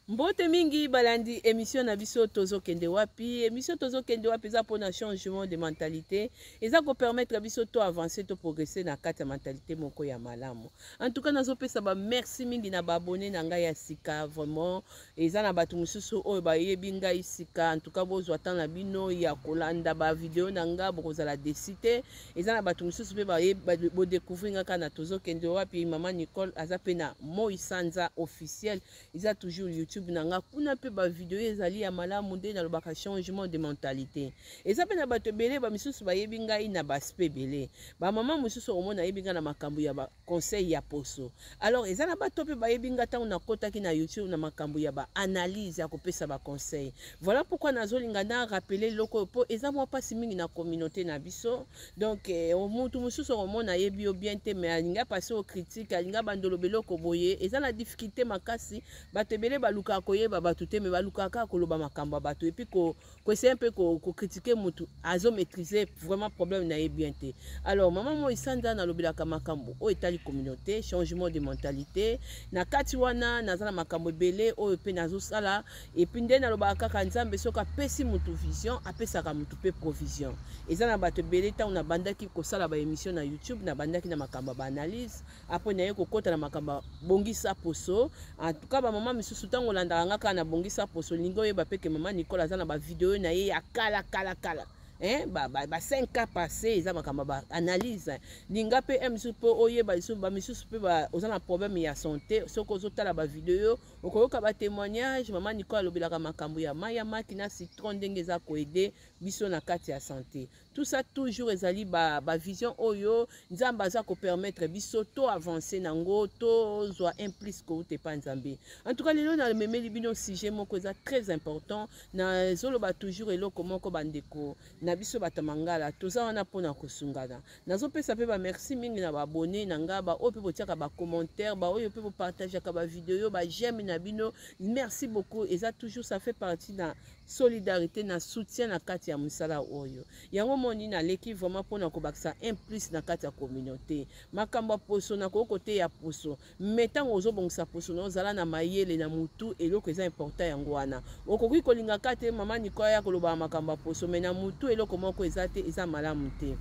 Mbote mingi balandi émission na biso tozo kende wapi émission tozo kende wapi za pona changement de mentalité et ça ko permettre biso to avancer to progresser na kati ya mentalité moko ya malamu. En tout cas nazo pesa ba merci mingi na ba abonné na ngai ya sika vraiment eza na batu mususu oyo ba yebi ngai sika en tout cas bozo atana bino ya kolanda ba vidéo na nga bokoza la décité eza na batu mususu pe ba yebi bo découvrir nga na tozo kende wapi maman Nicole aza pe na Moisanza officiel eza toujours YouTube nanga kuna pe ba vidéo ezali ya malamu nde na lobaka changement de mentalité eza pe na bato belé ba misusu ba yebi ngai na baspe belé ba mama mususu omona yebi nga na makambo ya ba conseil ya poso alors eza na bato pe ba yebi nga tango na kotaki na YouTube na makambo ya ba analyse ya kopesa ba conseil voilà pourquoi nazolinga na rappeler loko po eza mwa pasi mingi na communauté na biso donc omuntu mususu omona yebi yo bien te mais alinga passer au critique alinga bandolo beloko boye eza na difficulté makasi bato belé baluka koyeba bato te me baluka ka koloba makambo bato et puis ko essayer un peu ko critiquer mutu azo maîtriser vraiment problème na bien te alors maman Moisanza na lobelaka makambo o etali communauté changement de mentalité na kati wana nazala makambo belé o pe nazo sala et puis nde na lobaka ka nzambe soka pesi mutu vision apesaka mutu pe provision eza na bato belé ta na bandaki ko sala ba émission na YouTube na bandaki na makambo ba analyse après na yeko kota na makambo bongisa poso en tout cas ba maman misusu tango landanga kana bongisa poso lingo yeba pe ke maman Nicole azana ba vidéo na ye ya kala ba 5 cas passé eza makamba ba analyse linga pe misusu po oyeba ba misusu pe ba ozana problème ya santé soko zotala ba vidéo okoyoka ba témoignage maman Nicole alobelaka makambo ya maya makina citron ndenge za ko aider biso na kati ya santé tout ça toujours ezali ba vision oyo nzamba za ko permettre biso to avancer nango to zwa implice ko te pa nzambe en tout cas lelo na memeli bino sujet moko eza très important na zoloba toujours eloko moko bandeko na biso batamangala toza wana pona kosungana nazo pesa pe ba merci mingi na ba abonné na nga ba oyo pe botiaka ba commentaire ba oyo pe bo partager ka ba vidéo ba j'aime na bino merci beaucoup eza toujours ça fait partie na solidarité na soutien na kati ya musala oyo yango moni na leki vraiment pona ko bakisa implice na kati ya communauté makamba poso na ko côté ya poso metango ozo bongisa poso no zala na mayele na mutu eloko eza important yango wana okoki kolinga kate mama Nicole ya koloba makamba poso mena mutu eloko moko eza te eza malamu te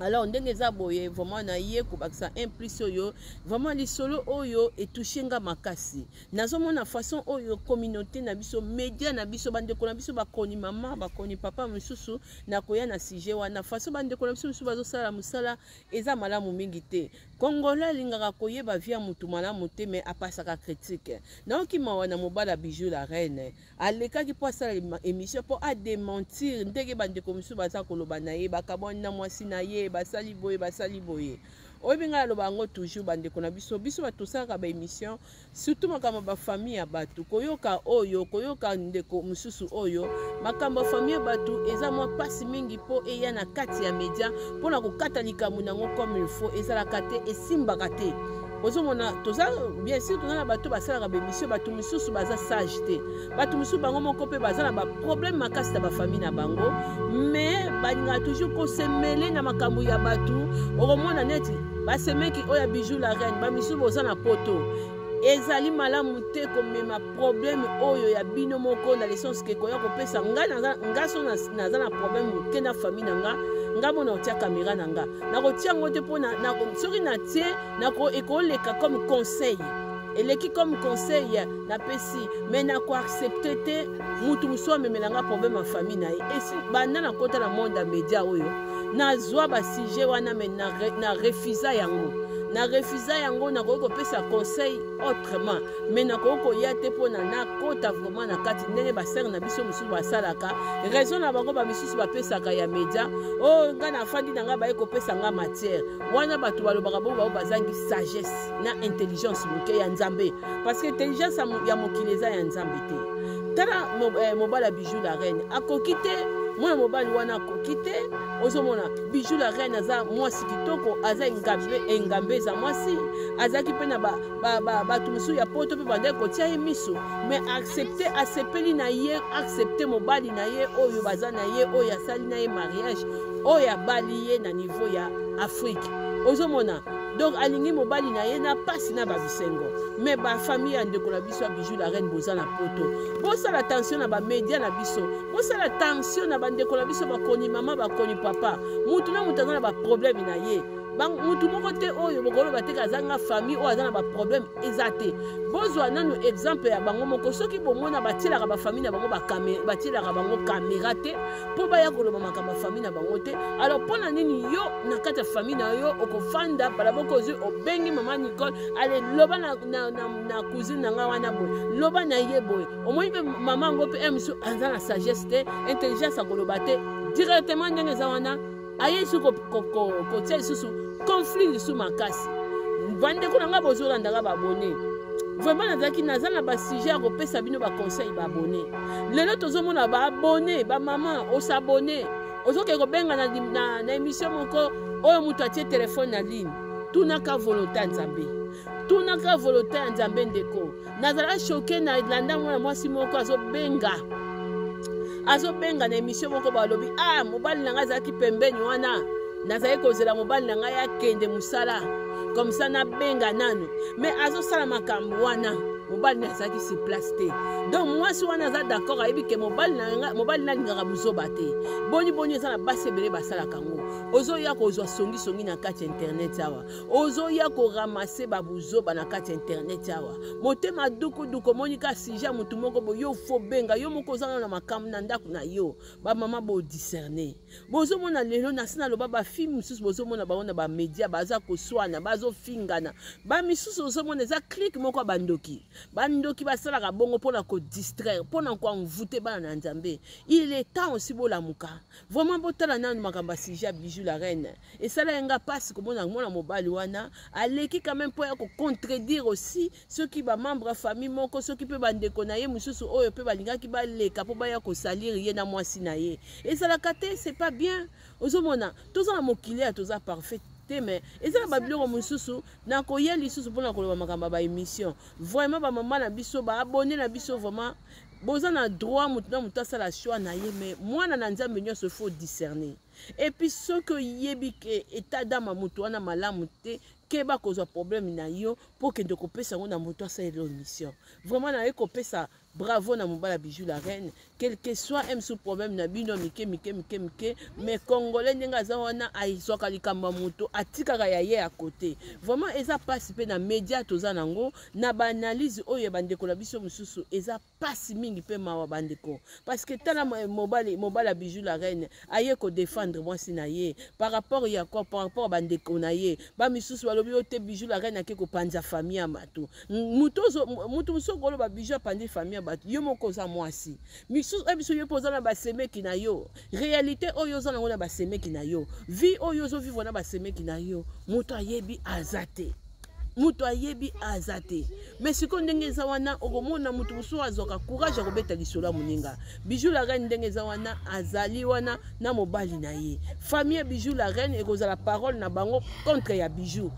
alors ndenge za boye vraiment na ye ko bakisa implice oyo vraiment lisolo oyo etushenga makasi nazomona façon oyo communauté na biso média na biso bandeko na biso bakoni mama bakoni papa mususu na koya na sujet wana façon bandeko na biso mususu bazosala musala eza malamu mingi te Congolais lingaka koyeba via mutu malamu te mais apasaka critique na okima wana mobala bijou la reine alekaki po asala émission po a démentir ndenge bandeko mususu baza koloba na ye bakabona mwasi na ye basali boye oyebinga loba ngo toujours bandeko na biso batosaka ba émission surtout makambo ba famille ya batu koyoka ndeko mususu oyo makambo famille ya batu eza mwa pasi mingi po eya na kati ya media pona kokata likambo nango comme il faut ezala kate esimbaka te ozomona toza bien sûr toza na bato basalaka ba émission bato mususu baza sage te bato mususu bango moko pe baza na ba problème makasi na ba famille na bango mais balinga toujours ko se mêler na makambo ya bato okomona neti basemeki oya bijou la reine ba misusu boza na poto ezali malamu te komema problème oyo ya bino moko na l'essence ke koya kopesa nga so naza na problème ke na famille na nga bona otia caméra na nga nakotia ngo te mpona soki na tie ekoleka comme conseil eleki comme conseil na pesi mais na ko accepter te mutu muso amemelanga problème ya famille na ye esi banda na kota na monde ya média oyo nazwa ba sujet wana mais na refusa yango na ko pesa conseil autrement mais na ko ya te pona na kota vraiment na kati ndenge ba ser na biso mususu basalaka raison na bango ba misusu bapesaka ya media o nga na fandi na nga ba ko pesa nga matière wana batu balobaka bo bazangi sagesse na intelligence muke ya nzambe parce que intelligence ya mokileza ya nzambe te tala mobala bijou la reine akokite mwana mobali wana akokite ozomona bijou la reine aza mwasi kitoko aza engambe za mwasi azaki pe na bato mususu ya poto pe banda kotia ye miso mais asepeli na ye accepter mobali na ye oyo baza na ye oyo asali na ye mariage oyo abali ye na niveau ya Afrique ozomona donc alingi mobali na ye na pasi na babisengo mais bafamille ya ndeko na biso ya Bijou la Reine boza na poto bosala attention na bamedia na biso bosala attention na bandeko na biso bakoni mama bakoni papa mutu na mutu aza na baproblème na ye mutu moko te oyo bokoloba te azanga famille oyo aza na baproblème eza te bozwa nanu exemple ya bango moko soki bomona batielaka bafamille na bango batielaka bango caméra te mpo baya koloba makambo ya famille na bango te alors mpo na nini yo na kati ya famille na yo okofanda bala boko ozwi obengi mama Nicole ale loba na cousine na nga wana boye loba na ye boye omoni mpe mama yango mpe misu aza na sagesse te intelligence akoloba te directement ndenge eza wana aye su kotia lisusu conflit lisusu makasi bandeko na nga bozolandaka babone vraiment nazalaki naza na basujet ya kopesa bino baconseil babone lelo tozomona baabone bamama osabone ozoke kobenga na émission moko oyo moto atie telefone na ligne tunaka volonté ya nzambe tunaka volonté ya nzambe ndeko nazala choke na landa mwana mwasi moko azobenga na émission moko balobi mobali na ngai azalaki pembeni wana nazali kozela mobali na ngai akende mosala comme ça nabenga nanu mais azosala makambo wana mobali na azalaki si place te donc mwasi wana aza d'accord ayebi ke mobali na alingaka buzoba te boni eza na basi ebele basalaka yango ozoya kozwa songisongi na kati ya internet awa ozoya koramase babuzoba na kati ya internet awa motema dukuduku omoni ka sujet mutu moko boye yo fo benga yo moko ozana na makambo na ndako na yo bamama bodiscerne bozomona lelo nasi naloba bafille mosusu bozomona bango na bamedia baza koswana bazofingana bamisusu ozomona eza clique moko ya bandoki basalaka bongo mpona kodistraire mpona koenvoûte bana na nzambe il est temps aussi bolamuka vraiment botala nanu makambo ya sujet ya Bijou la Reine esala yenga pasi komona mwana mobali wana aleki quand même mpo ya kocontredire aussi soki bamembre ya famille moko soki mpe bandeko na ye mosusu oyo mpe balingaki baleka mpo baya kosalire ye na mwasi na ye ezalaka te c'est pas bien ozomona toza na mokili ya toza parfait mais ezala babiloko mosusu na koya lisusu mpona koloba makambo ba émission vraiment bamama na biso baabone na biso vraiment boza na droit mutu na mutu asala choix na ye mais mwana na nzambe nyonso faut discerner et puis soki oyebi ke état d'âme mutu wana malamu te keba kozwa problème na yo mpo kende kopesa yango na moto asalelo mission vraiment naye kopesa bravo na mobala Bijou la Reine quel que soit sous problème na bino mike mais congolais ndenge aza wana aizwaka likambo moto atikaka ya ye à côté vraiment eza pasi pe na média toza nango na banalize oyo bandeko la biso mosusu eza pasi mingi pe mawa bandeko parce que tala mobala Bijou la Reine aye ko défendre mwasi na ye par rapport ya quoi par rapport bandeko na ye ba misusu balobi ote Bijou la Reine ake ko panza famille ya bato mutu muso kolo ba Bijou pandi famille bato yo moko za mwasi misusu ebiso yo poza na basemeki na yo réalité oyo za na basemeki na yo vie oyo zo vivre na basemeki na yo mutu ayebi azate mutu ayebi azate mais siko ndenge eza wana okomona mutu musu azoka courage ya kobeta lisolo ya moninga Bijou la Reine ndenge eza wana azali wana na mobali na ye famille Bijou la Reine ekozala parole na bango contre ya Bijou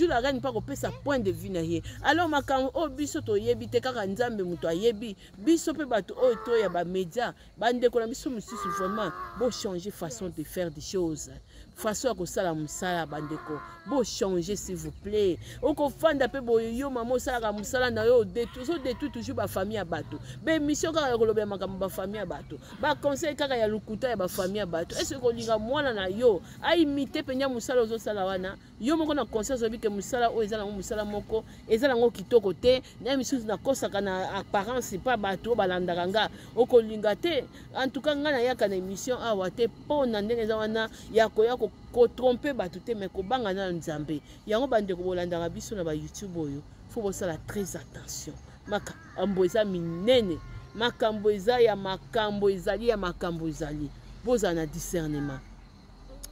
la Reine pa kopesa point de vue na ye alors makambo o biso toyebi te kaka nzambe mutu ayebi biso pe bato oyo to ya ba média bandeko na biso mususu vraiment bo changer façon de faire des choses façon ya kosala mosala bandeko bo changer s'il vous plaît okofanda pe boyo mama osalaka mosala na yo détruit toujours ba famille ya bato be mission kaka ya kolobela makambo ba famille ya bato ba conseil kaka ya lukuta ya ba famille ya bato est-ce que kolinga mwana na yo aimite penya mosala ozosala wana yo moko na conseil ozobi ke mosala oyo eza nango mosala moko eza nango kitoko te na misusu nakosaka na apparence pa bato balandaka nga okolinga te en tout cas nga nayaka na émission awa te mpo na ndenge eza wana ya koya kotrompe bato te mais kobanga na nzambe yango bandeko bolandaka biso na ba YouTube oyo faut bosala très attention makambo eza minene makambo eza ya makambo ezali boza na discernement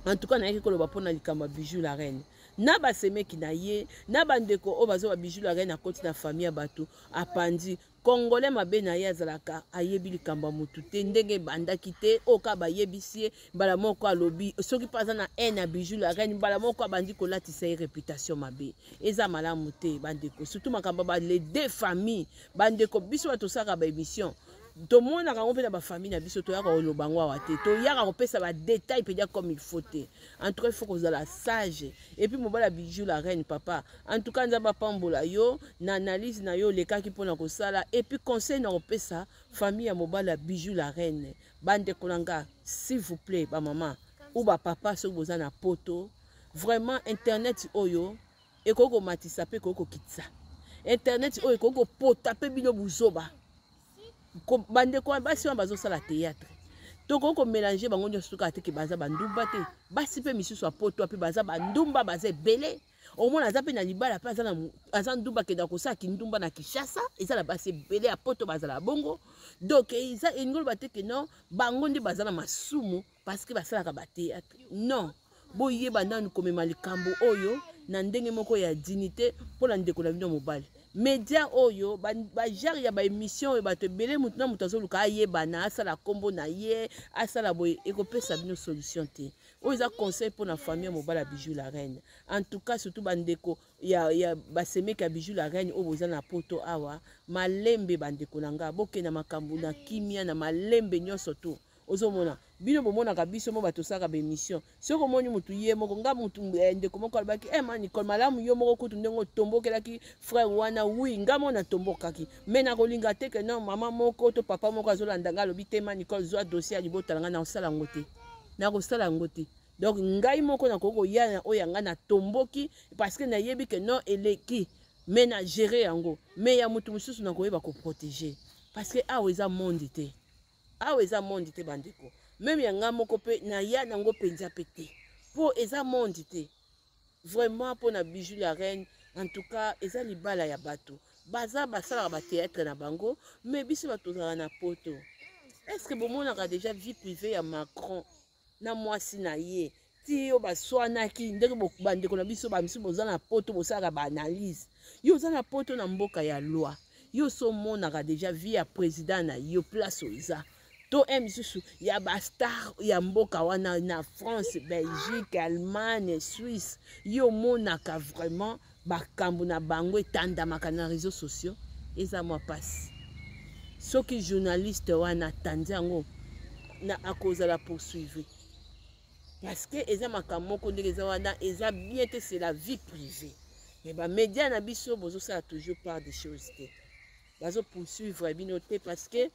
en tout cas nayaki koloba mpona likambo ya Bijou la Reine na basemeki na ye na bandeko oyo bazo ba Bijou la Reine akoti na famille ya bato apandi congolais mabe na ye azalaka ayebi likambo mutu te ndenge bandaki te oka bayebisi ye mbala moko alobi soki mpe aza na haine ya Bijou la Reine mbala moko abandi kolatisa ye réputation mabe eza malamu te bandeko surtout makambo ba les deux familles bandeko biso bato osaka ba émission to mona ka ngopena ba famille na biso to yaka olobango awa te to yaka kopesa ba détail pedia comme il faut te en tout cas il faut que la sage et puis mobala Bijou la reine papa en tout cas nzamba pambola yo na analyse na yo lekaki pona ko sala et puis conseil na kopesa famille ya mobala Bijou la reine bande kolanga s'il vous plaît ba maman ou ba papa so boza na poto vraiment internet oyo ekoko matisa pe koko kitsa internet oyo ekoko pota pe bino buzoba bande ko basi wa bazo sala théâtre to koko mélanger bango nyonso ka te ke baza bandumba te basi pe misusu apoto pe baza bandumba baza belé au moins aza pe na libala pe aza ndumba ke da ko sa ki ndumba na Kinshasa eza la basi belé apoto baza la bongo donc eza ingolo bate ke non bango ndi baza na masumu parce que basala ka ba théâtre non boye bananu komema likambo oyo na ndenge moko ya dignité pour la ndeko na bino mobali média oyo ba genre ya ba émission ba te belé mutu na mutu azoluka ayebana asala kombo na ye asala boye ekopesa bino solution te oyo eza conseil pour na famille mobala Bijou la reine en tout cas surtout bandeko ya basemeka Bijou la reine oyo boza na poto awa malembe bandeko na nga bokena makambo na kimia na malembe nyonso to ozomona bino bomonaka biso mo bato saka ba émission soko moni mutu ye moko nga mutu ndeko moko alobaki man Nicole malamu yo moko kutu ndenge tombokelaki frère wana oui nga mona tombokaki mais na kolinga te ke non mama moko to papa moko azolanda nga alobi te man Nicole zwa dossier alibota nga na osala ngote na kosala ngote donc ngai moko na koko ya oya nga na tomboki parce que na yebi ke non eleki mais na gérer yango mais ya mutu mususu na koyeba ko protéger parce que aweza monde te aweza monde te bandeko même yanga moko pe na ya nango penza pété pour eza monde te vraiment pour na Bijou la reine en tout cas eza libala ya bato baza basala ba théâtre na bango mais biso bato na poto est-ce que bomonaka déjà vie privée ya Macron na mwasi na ye ti yo baswanaki ndenge bandeko na biso bamisu boza na poto bosala ba analyse yo oza na poto na mboka ya loi yo so monaka déjà vie ya président na yo place oza to misusu ya ba star ya mboka wana na France, Belgique, Allemagne, Suisse yo monaka vraiment bakambo na bango etandamaka na réseaux sociaux eza mwa pasi soki journaliste wana tandi yango na akozala poursuivre parce que eza makambo moko ndenge eza wana eza bien te c'est la vie privée mais ba média na biso bozosala toujours part des choses te bazo poursuivre bino te parce que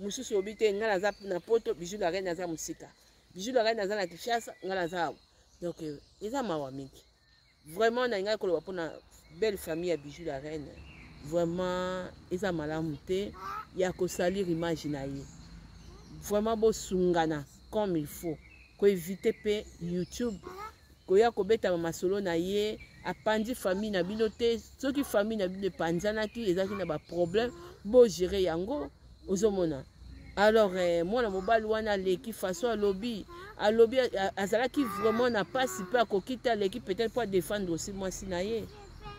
mususu obite nga naza na poto Bijou la reine naza musika Bijou la reine naza na Kinshasa nga naza donc eza mawa mingi vraiment na nga koloba pona belle famille ya Bijou la reine vraiment eza malamu te ya ko salir image na ye vraiment bo sungana comme il faut ko éviter pe YouTube ko ya ko beta masolo na ye apandi famille na bino te soki famille na bino panzanaki ezaki na ba problème bo gérer yango ozomona alors moi na mobali wana leki façon alobi azalaki vraiment na pasi pe akokita leki peut-être pour défendre aussi mwasi na ye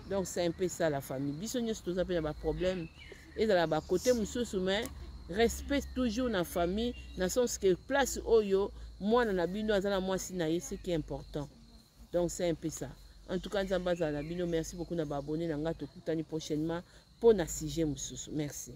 donc c'est un peu ça la famille biso nyonso toza pe na ba problème ezala ba côté mususu mais respect toujours na famille na sens que place oyo mwana na bino azala mwasi na ye c'est qui est important donc c'est un peu ça en tout cas nzamba za na bino merci beaucoup na ba abonné na nga tokutani prochainement pour na sujet mususu merci.